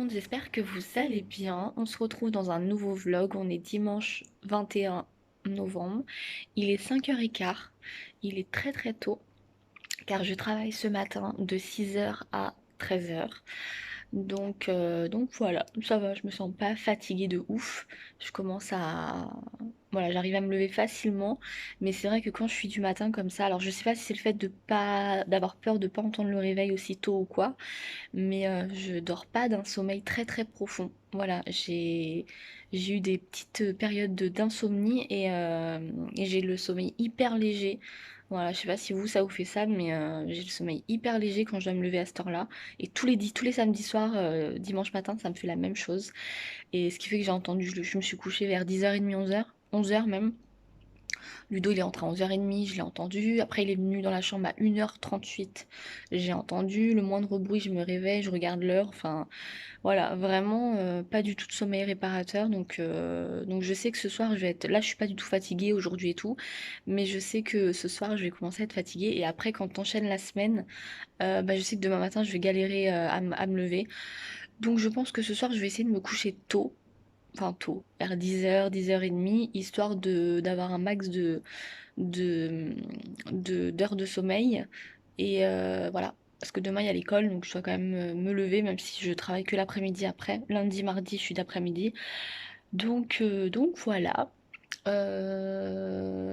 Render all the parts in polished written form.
monde, j'espère que vous allez bien. On se retrouve dans un nouveau vlog. On est dimanche 21 novembre. Il est 5h15. Il est très très tôt car je travaille ce matin de 6h à 13h. Donc voilà, ça va, je me sens pas fatiguée de ouf. Je commence à... Voilà, j'arrive à me lever facilement. Mais c'est vrai que quand je suis du matin comme ça, alors je sais pas si c'est le fait de pas d'avoir peur de pas entendre le réveil aussi tôt ou quoi, mais je dors pas d'un sommeil très très profond. Voilà, j'ai eu des petites périodes d'insomnie et j'ai le sommeil hyper léger. Voilà, je sais pas si vous ça vous fait ça, mais j'ai le sommeil hyper léger quand je dois me lever à cette heure-là. Et tous les samedis soirs, dimanche matin, ça me fait la même chose. Et ce qui fait que j'ai entendu, je me suis couchée vers 10h30, 11h, 11h même. Ludo, il est rentré à 11h30, je l'ai entendu. Après, il est venu dans la chambre à 1h38. J'ai entendu. Le moindre bruit, je me réveille, je regarde l'heure. Enfin, voilà, vraiment pas du tout de sommeil réparateur. Donc je sais que ce soir, je vais être... Là, je suis pas du tout fatiguée aujourd'hui et tout. Mais je sais que ce soir, je vais commencer à être fatiguée. Et après, quand t'enchaînes la semaine, bah, je sais que demain matin, je vais galérer à me lever. Donc je pense que ce soir, je vais essayer de me coucher tôt, enfin tôt, vers 10h, 10h30, histoire d'avoir un max de, d'heures de sommeil. Et voilà, parce que demain il y a l'école, donc je dois quand même me lever, même si je travaille que l'après-midi après. Lundi, mardi, je suis d'après-midi. Donc voilà.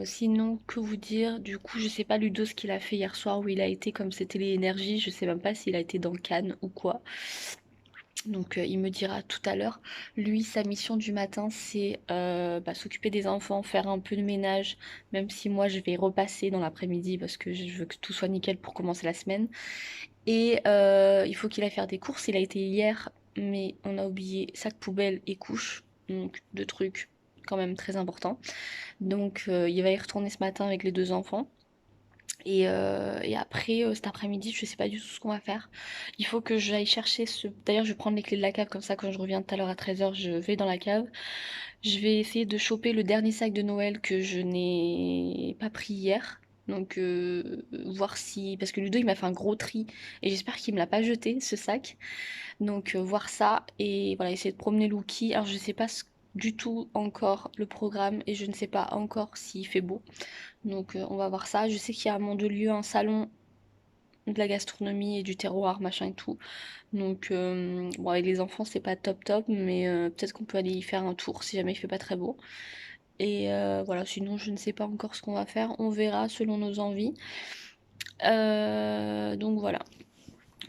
Sinon, que vous dire? Du coup, je sais pas Ludo ce qu'il a fait hier soir où il a été, comme c'était les énergies, je sais même pas s'il a été dans Cannes ou quoi. Donc il me dira tout à l'heure. Lui, sa mission du matin, c'est bah, s'occuper des enfants, faire un peu de ménage, même si moi je vais repasser dans l'après-midi parce que je veux que tout soit nickel pour commencer la semaine. Et il faut qu'il aille faire des courses. Il a été hier, mais on a oublié sac poubelle et couche. Donc deux trucs quand même très importants. Donc il va y retourner ce matin avec les deux enfants. Et après, cet après-midi, je sais pas du tout ce qu'on va faire. Il faut que j'aille chercher ce... D'ailleurs, je vais prendre les clés de la cave, comme ça, quand je reviens tout à l'heure à 13h, je vais dans la cave. Je vais essayer de choper le dernier sac de Noël que je n'ai pas pris hier. Donc, voir si... Parce que Ludo, il m'a fait un gros tri. Et j'espère qu'il me l'a pas jeté, ce sac. Donc, voir ça. Et voilà, essayer de promener Lucky. Alors, je sais pas du tout encore le programme. Et je ne sais pas encore s'il fait beau. Donc on va voir ça. Je sais qu'il y a à Mandelieu un salon de la gastronomie et du terroir, machin et tout. Donc bon, avec les enfants, c'est pas top top, mais peut-être qu'on peut aller y faire un tour si jamais il fait pas très beau. Et voilà, sinon je ne sais pas encore ce qu'on va faire. On verra selon nos envies. Donc voilà.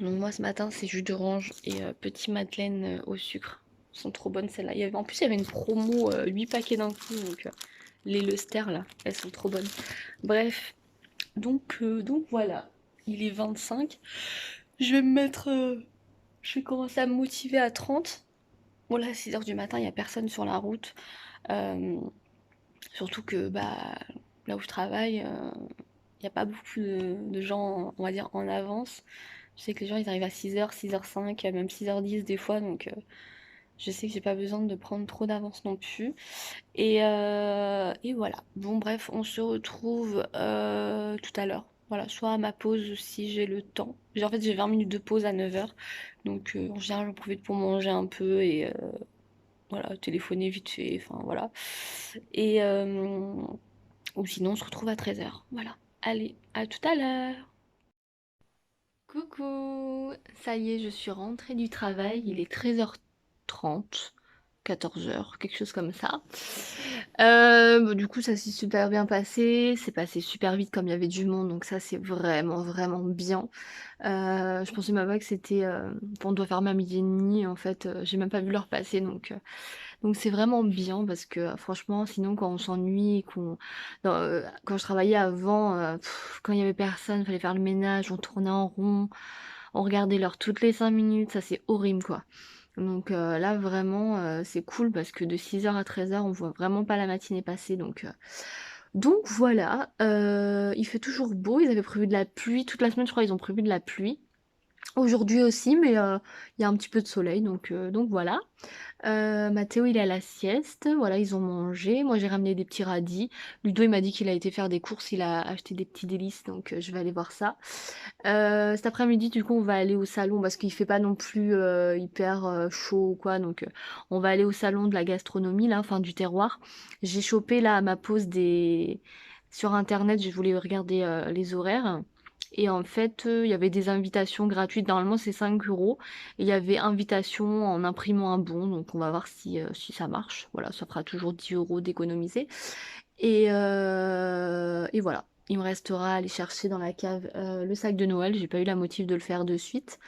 Donc moi ce matin, c'est jus d'orange et petit madeleine au sucre. Elles sont trop bonnes celles-là. En plus, il y avait une promo 8 paquets d'un coup. Donc les Lester là, elles sont trop bonnes. Bref, donc voilà, il est 25. Je vais me mettre. Je vais commencer à me motiver à 30. Bon, là, à 6h du matin, il n'y a personne sur la route. Euh, Surtout que bah, là où je travaille, il n'y a pas beaucoup de gens, on va dire, en avance. Je sais que les gens, ils arrivent à 6h, 6h05, même 6h10 des fois. Donc je sais que j'ai pas besoin de prendre trop d'avance non plus. Et voilà. Bon, bref, on se retrouve tout à l'heure. Voilà, soit à ma pause si j'ai le temps. En fait, j'ai 20 minutes de pause à 9h. Donc, en général, j'en profite pour manger un peu et voilà, téléphoner vite fait. Enfin, voilà. Et ou sinon, on se retrouve à 13h. Voilà. Allez, à tout à l'heure. Coucou, ça y est, je suis rentrée du travail, il est 13h30, 14h, quelque chose comme ça. Bon, du coup, ça s'est super bien passé, c'est passé super vite comme il y avait du monde, donc ça c'est vraiment vraiment bien. Je pensais même pas que c'était... on doit fermer à 12h30, en fait, j'ai même pas vu l'heure passer, donc c'est vraiment bien parce que franchement, sinon quand on s'ennuie, quand je travaillais avant, quand il y avait personne, fallait faire le ménage, on tournait en rond, on regardait l'heure toutes les 5 minutes, ça c'est horrible quoi. Donc là vraiment c'est cool parce que de 6h à 13h on voit vraiment pas la matinée passer donc voilà, il fait toujours beau, ils avaient prévu de la pluie toute la semaine, je crois ils ont prévu de la pluie. Aujourd'hui aussi, mais il y a un petit peu de soleil, donc voilà. Mathéo, il est à la sieste, voilà, ils ont mangé. Moi, j'ai ramené des petits radis. Ludo, il m'a dit qu'il a été faire des courses, il a acheté des petits délices, donc je vais aller voir ça. Cet après-midi, du coup, on va aller au salon parce qu'il fait pas non plus hyper chaud ou quoi, donc on va aller au salon de la gastronomie, là, enfin du terroir. J'ai chopé là à ma pause des sur internet, je voulais regarder les horaires. Et en fait, il y avait des invitations gratuites. Normalement, c'est 5 €. Et il y avait invitation en imprimant un bon. Donc, on va voir si ça marche. Voilà, ça fera toujours 10 € d'économiser. Et voilà. Il me restera à aller chercher dans la cave le sac de Noël. J'ai pas eu la motive de le faire de suite.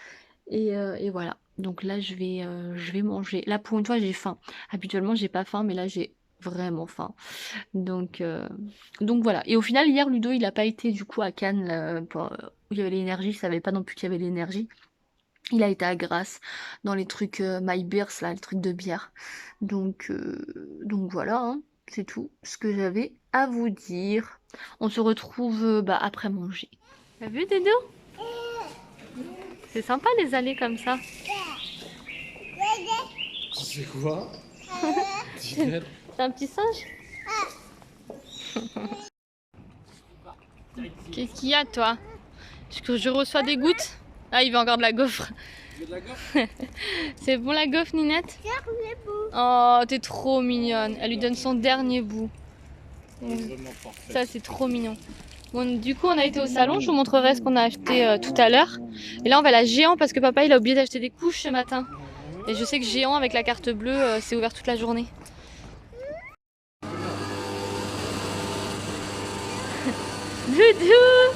Et voilà. Donc là, je vais manger. Là, pour une fois, j'ai faim. Habituellement, j'ai pas faim, mais là, j'ai vraiment faim. Donc, euh, donc voilà. Et au final, hier, Ludo, il a pas été du coup à Cannes, là, où il y avait l'énergie. Je savais pas non plus qu'il y avait l'énergie. Il a été à Grasse, dans les trucs My Beers, là, les trucs de bière. Donc voilà, hein, c'est tout ce que j'avais à vous dire. On se retrouve bah, après manger. T'as vu, Dédé? C'est sympa les allées comme ça. C'est quoi? C'est un petit singe? Qu'est-ce qu'il y a, toi? Je reçois des gouttes. Ah, il veut encore de la gaufre. C'est bon la gaufre, Ninette? Oh, t'es trop mignonne. Elle lui donne son dernier bout. Ça, c'est trop mignon. Bon, du coup, on a été au salon. Je vous montrerai ce qu'on a acheté tout à l'heure. Et là, on va à la Géant parce que papa, il a oublié d'acheter des couches ce matin. Et je sais que Géant, avec la carte bleue, c'est ouvert toute la journée. Doudou!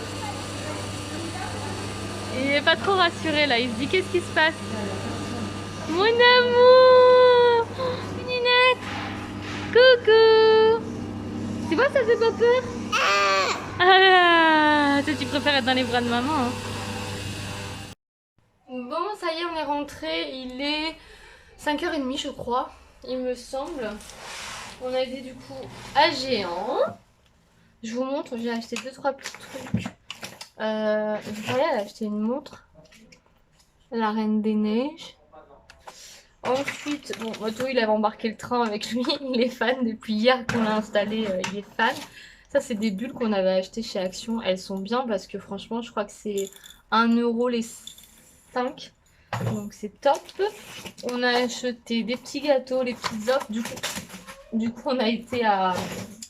Il est pas trop rassuré là. Il se dit qu'est-ce qui se passe? Mon amour! Oh, Ninette! Coucou! Tu vois, ça fait pas peur? Ah là! Toi, tu préfères être dans les bras de maman, hein. Bon, ça y est, on est rentré. Il est 5h30, je crois, il me semble. On a été du coup à Géant. Je vous montre, j'ai acheté 2-3 petits trucs. Victoria, elle a acheté une montre. La Reine des Neiges. Ensuite, bon, Moto, il avait embarqué le train avec lui. Il est fan depuis hier qu'on l'a installé. Il est fan. Ça, c'est des bulles qu'on avait achetées chez Action. Elles sont bien parce que franchement, je crois que c'est 1 € les 5. Donc c'est top. On a acheté des petits gâteaux, les petites offres. Du coup, on a été à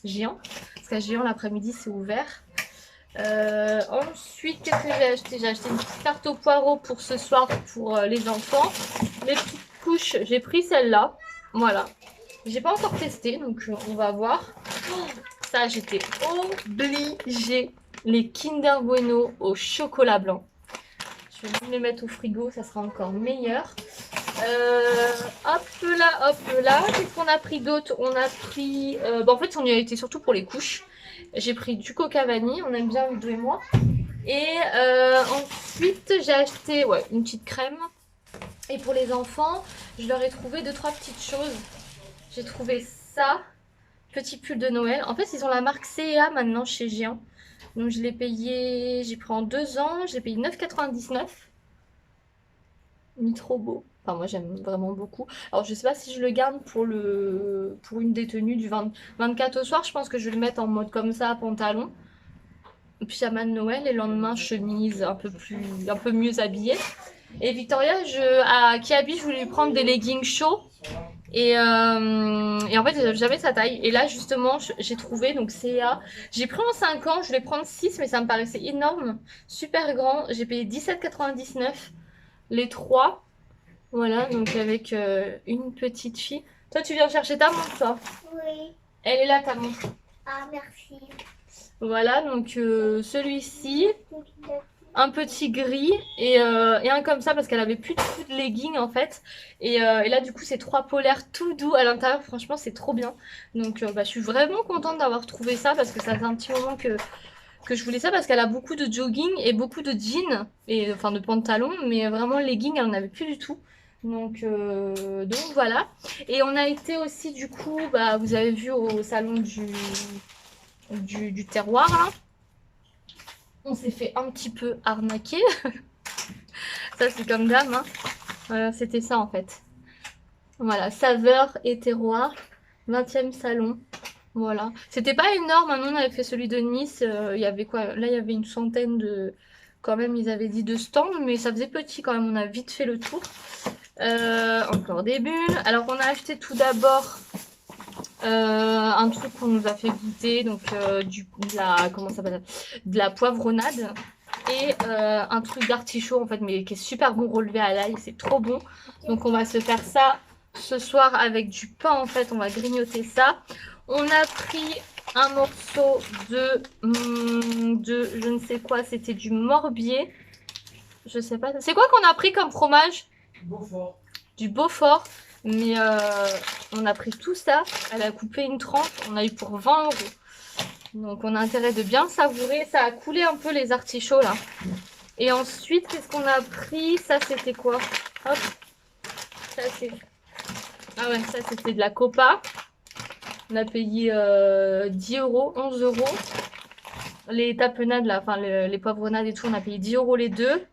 Géant. Parce qu'à Géant, l'après-midi, c'est ouvert. Ensuite, qu'est-ce que j'ai acheté? J'ai acheté une petite tarte au poireau pour ce soir pour les enfants. Les petites couches, j'ai pris celle-là. Voilà. J'ai pas encore testé, donc on va voir. Ça, j'étais obligée. Les Kinder Bueno au chocolat blanc. Je vais même les mettre au frigo, ça sera encore meilleur. Hop là. Qu'est-ce qu'on a pris d'autre? On a pris... en fait, on y a été surtout pour les couches. J'ai pris du coca vanille, on aime bien Ludo et moi. Et ensuite, j'ai acheté une petite crème. Et pour les enfants, je leur ai trouvé 2-3 petites choses. J'ai trouvé ça, petit pull de Noël. En fait, ils ont la marque C&A maintenant chez Géant. Donc je l'ai payé, j'ai pris en 2 ans, je l'ai payé 9,99 €. Il est trop beau. Enfin, moi j'aime vraiment beaucoup. Alors je sais pas si je le garde pour une des tenues du 24 au soir. Je pense que je vais le mettre en mode comme ça, pantalon, pyjama de Noël et le lendemain chemise un peu mieux habillée. Et Victoria, à Kiabi, je voulais lui prendre des leggings chauds. Et en fait, j'avais sa taille. Et là, justement, j'ai trouvé, donc CA. J'ai pris en 5 ans, je voulais prendre 6, mais ça me paraissait énorme. Super grand. J'ai payé 17,99 € les 3. Voilà, donc avec une petite fille. Toi, tu viens chercher ta montre, toi? Oui. Elle est là, ta montre. Ah, merci. Voilà, donc celui-ci. Un petit gris et un comme ça parce qu'elle avait plus de leggings en fait et là du coup c'est 3 polaires tout doux à l'intérieur, franchement c'est trop bien. Donc je suis vraiment contente d'avoir trouvé ça parce que ça fait un petit moment que je voulais ça parce qu'elle a beaucoup de jogging et beaucoup de jeans et enfin de pantalons, mais vraiment leggings elle en avait plus du tout. Donc voilà. Et on a été aussi du coup, vous avez vu au salon du terroir là. On s'est fait un petit peu arnaquer. Ça c'est comme dame, hein. Voilà, c'était ça en fait. Voilà, saveur et terroir, 20e salon. Voilà. C'était pas énorme, hein. Nous on avait fait celui de Nice. Il y avait quoi? Là il y avait une centaine de. Quand même, ils avaient dit de stands, mais ça faisait petit quand même. On a vite fait le tour. Encore des bulles. Alors on a acheté tout d'abord un truc qu'on nous a fait goûter, donc de la, comment ça s'appelle, de la poivronnade et un truc d'artichaut en fait, mais qui est super bon relevé à l'ail, c'est trop bon. Donc on va se faire ça ce soir avec du pain en fait, on va grignoter ça. On a pris un morceau de je ne sais quoi, c'était du morbier. Je sais pas. C'est quoi qu'on a pris comme fromage? Beaufort. Du Beaufort. Mais on a pris tout ça. Elle a coupé une tranche. On a eu pour 20 euros. Donc on a intérêt de bien savourer. Ça a coulé un peu les artichauts là. Et ensuite, qu'est-ce qu'on a pris? Ça c'était quoi? Hop. Ça c'est. Ah ouais, ça c'était de la copa. On a payé 10 euros, 11 euros. Les tapenades là, enfin les poivronnades et tout, on a payé 10 euros les deux.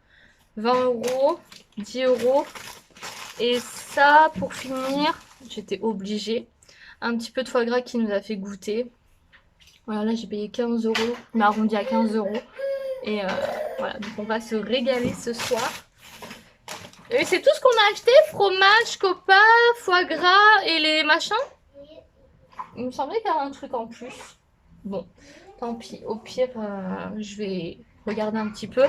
20 euros, 10 euros. Et ça, pour finir, j'étais obligée. Un petit peu de foie gras qui nous a fait goûter. Voilà, là j'ai payé 15 euros. On a arrondi à 15 euros. Et voilà, donc on va se régaler ce soir. Et c'est tout ce qu'on a acheté? Fromage, copa, foie gras et les machins? Il me semblait qu'il y avait un truc en plus. Bon, tant pis. Au pire, je vais regarder un petit peu.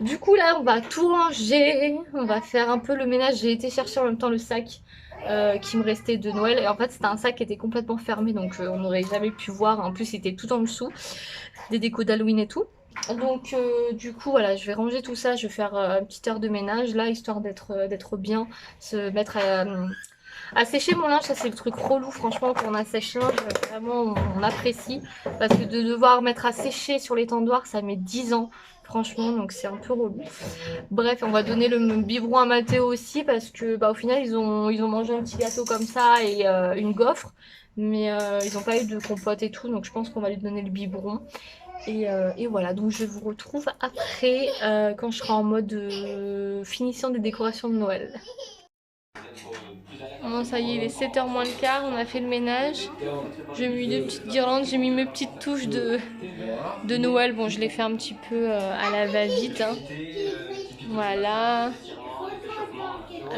Du coup, là, on va tout ranger. On va faire un peu le ménage. J'ai été chercher en même temps le sac qui me restait de Noël. Et en fait, c'était un sac qui était complètement fermé. Donc, on n'aurait jamais pu voir. En plus, il était tout en dessous. Des décos d'Halloween et tout. Donc, du coup, voilà, je vais ranger tout ça. Je vais faire une petite heure de ménage, là, histoire d'être bien. Se mettre à sécher mon linge, ça c'est le truc relou, franchement, quand on a sèche-linge, vraiment on apprécie. Parce que de devoir mettre à sécher sur l'étendoir, ça met 10 ans, franchement, donc c'est un peu relou. Bref, on va donner le biberon à Mathéo aussi, parce que bah, au final, ils ont mangé un petit gâteau comme ça et une gaufre. Mais ils n'ont pas eu de compote et tout, donc je pense qu'on va lui donner le biberon. Et voilà, donc je vous retrouve après quand je serai en mode finition des décorations de Noël. Bon, ça y est, il est 7h moins le quart, on a fait le ménage. J'ai mis deux petites guirlandes, j'ai mis mes petites touches de Noël. Bon, je l'ai fait un petit peu à la va-vite, hein. Voilà.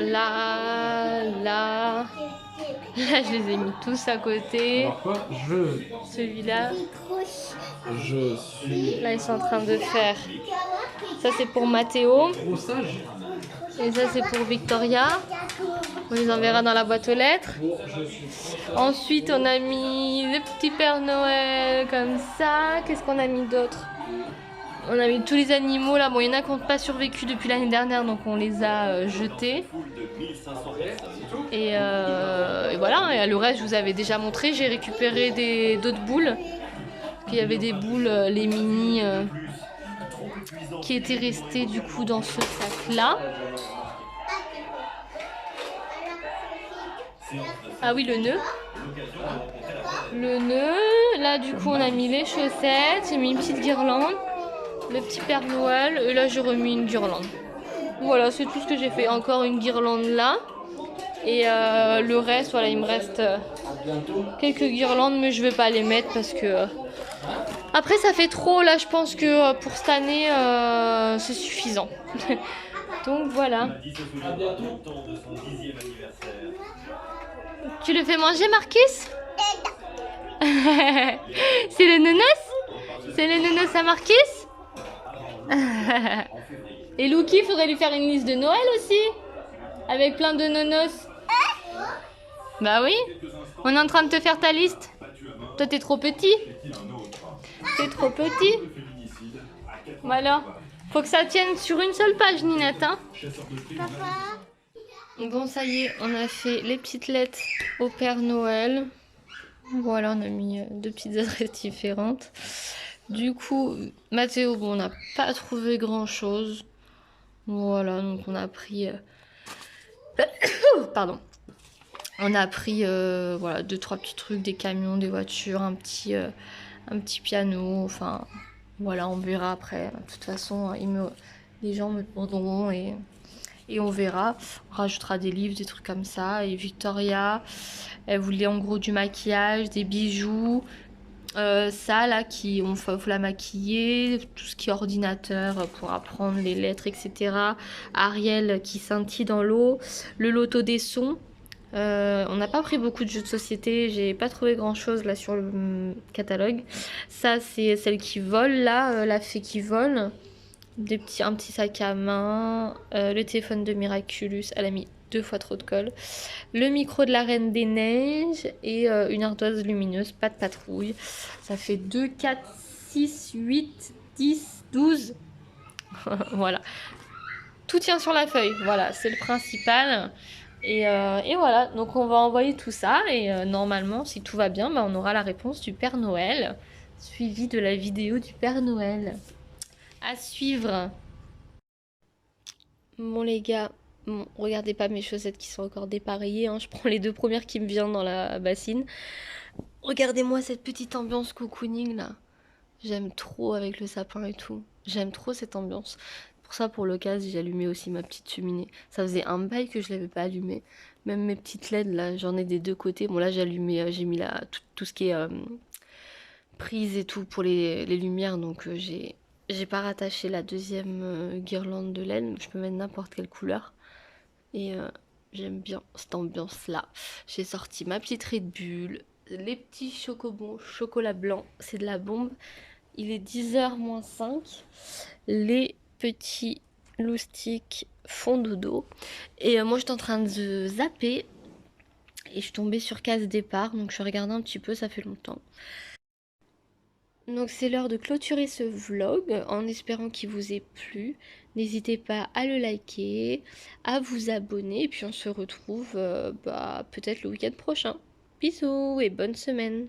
Là, là. Là, je les ai mis tous à côté. Alors quoi? Celui-là. Je suis Là, ils sont en train de faire. Ça, c'est pour Mathéo. trop sage. Et ça, c'est pour Victoria. On les enverra dans la boîte aux lettres. Ensuite, on a mis le petit Père Noël comme ça. Qu'est-ce qu'on a mis d'autre? On a mis tous les animaux là. Bon, il y en a qui n'ont pas survécu depuis l'année dernière, donc on les a jetés. Et voilà, et le reste, je vous avais déjà montré. J'ai récupéré d'autres boules. Il y avait des boules, les mini, qui étaient restées du coup dans ce sac-là. Ah oui, le nœud. Le nœud. Là, du coup, on a mis les chaussettes. J'ai mis une petite guirlande. Le petit Père Noël. Et là, j'ai remis une guirlande. Voilà, c'est tout ce que j'ai fait. Encore une guirlande là. Et le reste, voilà, il me reste quelques guirlandes, mais je vais pas les mettre parce que... Après, ça fait trop. Là, je pense que pour cette année, c'est suffisant. Donc, voilà. Tu le fais manger, Marcus? C'est le nounours? C'est le nounours à Marcus? Et Lucky, il faudrait lui faire une liste de Noël aussi. Avec plein de nounours. Bah oui. On est en train de te faire ta liste. Toi, t'es trop petit. T'es trop petit. Voilà. Faut que ça tienne sur une seule page, Ninette, hein. Bon, ça y est, on a fait les petites lettres au Père Noël. Voilà, on a mis deux petites adresses différentes. Du coup, Mathéo, bon, on n'a pas trouvé grand-chose. Voilà, donc on a pris... Pardon. On a pris voilà, deux, trois petits trucs, des camions, des voitures, un petit piano. Enfin, voilà, on verra après. De toute façon, les gens me demanderont et Et on verra, on rajoutera des livres, des trucs comme ça. Et Victoria, elle voulait en gros du maquillage, des bijoux. Ça là, faut la maquiller, tout ce qui est ordinateur pour apprendre les lettres, etc. Ariel qui scintille dans l'eau, le loto des sons. On n'a pas pris beaucoup de jeux de société, j'ai pas trouvé grand chose là sur le catalogue. Ça, c'est celle qui vole là, la fée qui vole. Un petit sac à main, le téléphone de Miraculous, elle a mis 2 fois trop de colle. Le micro de la Reine des Neiges et une ardoise lumineuse, pas de patrouille. Ça fait 2, 4, 6, 8, 10, 12. Voilà. Tout tient sur la feuille, voilà, c'est le principal. Et voilà, donc on va envoyer tout ça et normalement, si tout va bien, bah, on aura la réponse du Père Noël, suivie de la vidéo du Père Noël. À suivre. Bon les gars, bon, regardez pas mes chaussettes qui sont encore dépareillées, hein. Je prends les 2 premières qui me viennent dans la bassine. Regardez-moi cette petite ambiance cocooning là. J'aime trop avec le sapin et tout. J'aime trop cette ambiance. Pour ça, pour l'occasion, j'ai allumé aussi ma petite cheminée. Ça faisait un bail que je l'avais pas allumée. Même mes petites LED là, j'en ai des 2 côtés. Bon là, j'ai allumé, j'ai mis tout ce qui est prise et tout pour les lumières, donc j'ai pas rattaché la deuxième guirlande de laine. Je peux mettre n'importe quelle couleur. Et j'aime bien cette ambiance-là. J'ai sorti ma petite Red Bull, les petits chocobons, chocolat blanc, c'est de la bombe. Il est 10h moins 5. Les petits loustiques font dodo. Et moi, j'étais en train de zapper. Et je suis tombée sur case départ. Donc, je regardais un petit peu, ça fait longtemps. Donc c'est l'heure de clôturer ce vlog en espérant qu'il vous ait plu. N'hésitez pas à le liker, à vous abonner et puis on se retrouve peut-être le week-end prochain. Bisous et bonne semaine.